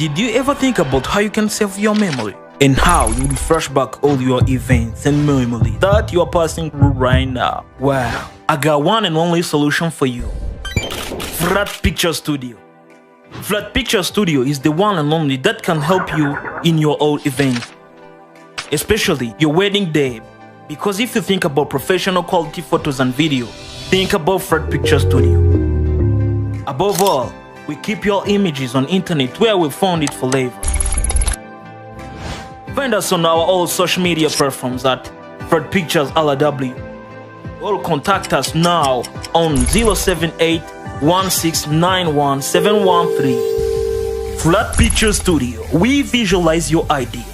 Did you ever think about how you can save your memory? And how you refresh back all your events and memories that you are passing through right now? Wow, I got one and only solution for you. Flat Picture Studio. Flat Picture Studio is the one and only that can help you in your old event, especially your wedding day. Because if you think about professional quality photos and video, think about Flat Picture Studio. Above all, we keep your images on internet where we found it forever. Find us on our all social media platforms at Flat Pictures LW, or contact us now on 078-1691713. Flat Picture Studio, we visualize your idea.